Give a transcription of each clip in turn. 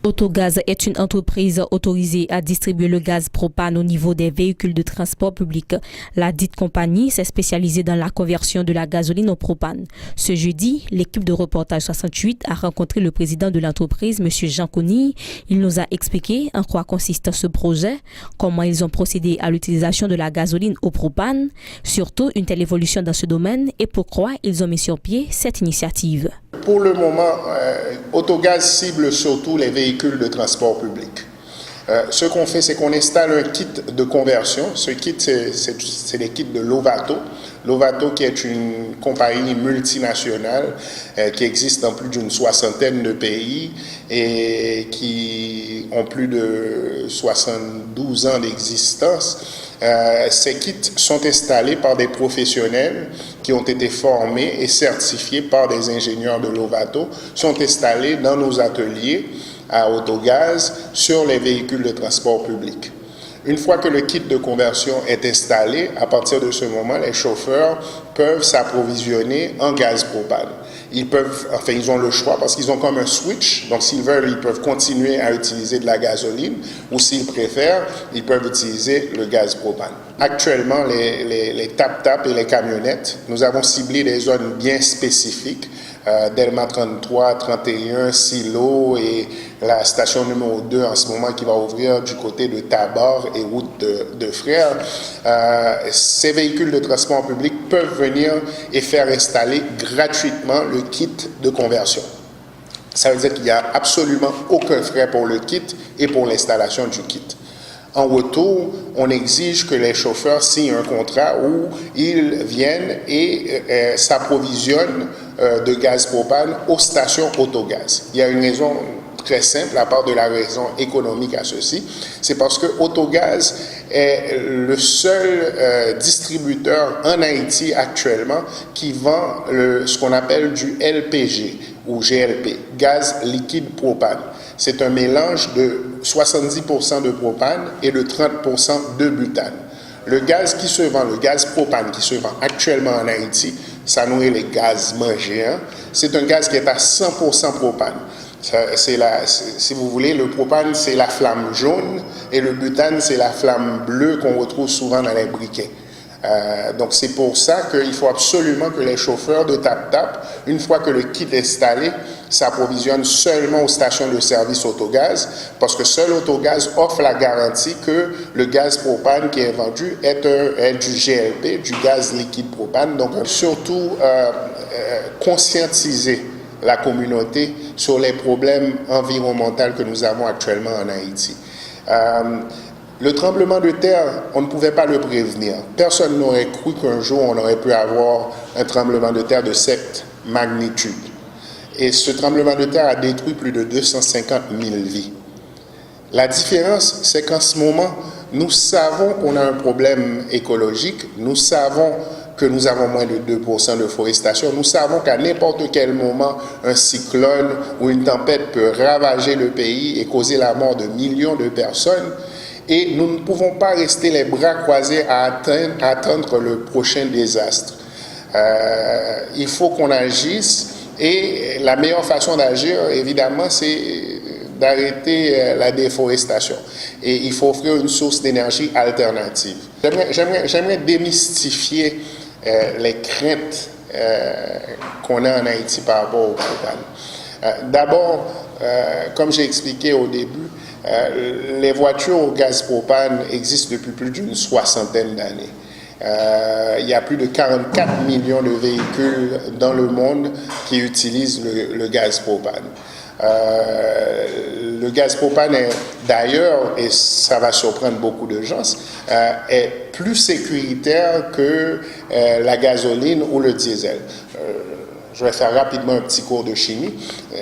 Autogaz est une entreprise autorisée à distribuer le gaz propane au niveau des véhicules de transport public. La dite compagnie s'est spécialisée dans la conversion de la gasoline au propane. Ce jeudi, l'équipe de Reportage 68 a rencontré le président de l'entreprise, M. Jean Conille. Il nous a expliqué en quoi consiste ce projet, comment ils ont procédé à l'utilisation de la gasoline au propane, surtout une telle évolution dans ce domaine et pourquoi ils ont mis sur pied cette initiative. Pour le moment, Autogaz cible surtout les véhicules de transport public. Ce qu'on fait, c'est qu'on installe un kit de conversion. Ce kit, c'est les kits de Lovato. Lovato, qui est une compagnie multinationale qui existe dans plus d'une soixantaine de pays et qui ont plus de 72 ans d'existence. Ces kits sont installés par des professionnels qui ont été formés et certifiés par des ingénieurs de Lovato, sont installés dans nos ateliers à Autogaz sur les véhicules de transport public. Une fois que le kit de conversion est installé, à partir de ce moment, les chauffeurs peuvent s'approvisionner en gaz propane. Ils ont le choix parce qu'ils ont comme un switch. Donc, s'ils veulent, ils peuvent continuer à utiliser de la gasoline ou s'ils préfèrent, ils peuvent utiliser le gaz propane. Actuellement, les tap-tap et les camionnettes, nous avons ciblé des zones bien spécifiques. Delma 33, 31, Silo et la station numéro 2 en ce moment qui va ouvrir du côté de Tabar et route de Frères. Ces véhicules de transport public peuvent venir et faire installer gratuitement le kit de conversion. Ça veut dire qu'il n'y a absolument aucun frais pour le kit et pour l'installation du kit. En retour, on exige que les chauffeurs signent un contrat où ils viennent et s'approvisionnent de gaz propane aux stations Autogaz. Il y a une raison très simple à part de la raison économique à ceci, c'est parce que Autogaz est le seul distributeur en Haïti actuellement qui vend ce qu'on appelle du LPG ou GLP, gaz liquide propane. C'est un mélange de 70% de propane et de 30% de butane. Le gaz qui se vend, le gaz propane qui se vend actuellement en Haïti, ça nourrit les gaz mangés. C'est un gaz qui est à 100% propane. Si vous voulez, le propane, c'est la flamme jaune et le butane, c'est la flamme bleue qu'on retrouve souvent dans les briquets. Donc, c'est pour ça qu'il faut absolument que les chauffeurs de TapTap, une fois que le kit est installé, s'approvisionnent seulement aux stations de service Autogaz, parce que seul Autogaz offre la garantie que le gaz propane qui est vendu est du GLP, du gaz liquide propane. Donc, surtout, conscientiser la communauté sur les problèmes environnementaux que nous avons actuellement en Haïti. Le tremblement de terre, on ne pouvait pas le prévenir. Personne n'aurait cru qu'un jour on aurait pu avoir un tremblement de terre de cette magnitude. Et ce tremblement de terre a détruit plus de 250 000 vies. La différence, c'est qu'en ce moment, nous savons qu'on a un problème écologique, nous savons que nous avons moins de 2% de forestation. Nous savons qu'à n'importe quel moment, un cyclone ou une tempête peut ravager le pays et causer la mort de millions de personnes. Et nous ne pouvons pas rester les bras croisés à attendre le prochain désastre. Il faut qu'on agisse et la meilleure façon d'agir, évidemment, c'est d'arrêter la déforestation. Et il faut offrir une source d'énergie alternative. J'aimerais démystifier les craintes qu'on a en Haïti par rapport au propane. D'abord, comme j'ai expliqué au début, les voitures au gaz propane existent depuis plus d'une soixantaine d'années. Il y a plus de 44 millions de véhicules dans le monde qui utilisent le gaz propane. Le gaz propane est d'ailleurs, et ça va surprendre beaucoup de gens, est plus sécuritaire que la gasoline ou le diesel. Je vais faire rapidement un petit cours de chimie.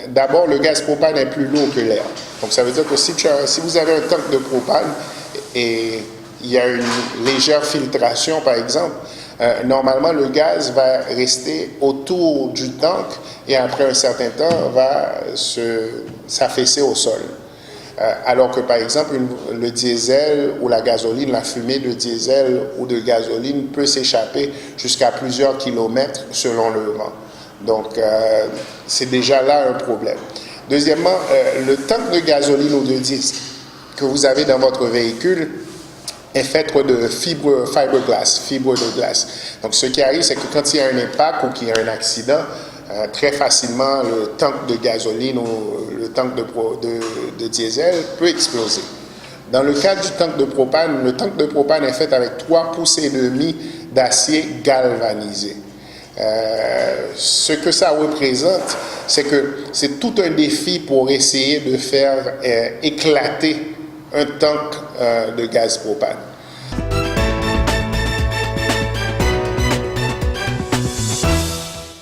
D'abord, le gaz propane est plus lourd que l'air. Donc, ça veut dire que si vous avez un tank de propane et il y a une légère filtration, par exemple, normalement, le gaz va rester autour du tank et après un certain temps, va s'affaisser au sol. Alors que, par exemple, le diesel ou la gasoline, la fumée de diesel ou de gasoline peut s'échapper jusqu'à plusieurs kilomètres selon le vent. Donc, c'est déjà là un problème. Deuxièmement, le tank de gasoline ou de disque que vous avez dans votre véhicule est fait de fiberglass, fibre de glace. Donc, ce qui arrive, c'est que quand il y a un impact ou qu'il y a un accident, très facilement, le tank de gasoline ou le tank de diesel peut exploser. Dans le cas du tank de propane, le tank de propane est fait avec 3,5 pouces d'acier galvanisé. Ce que ça représente, c'est que c'est tout un défi pour essayer de faire éclater un tank de gaz propane.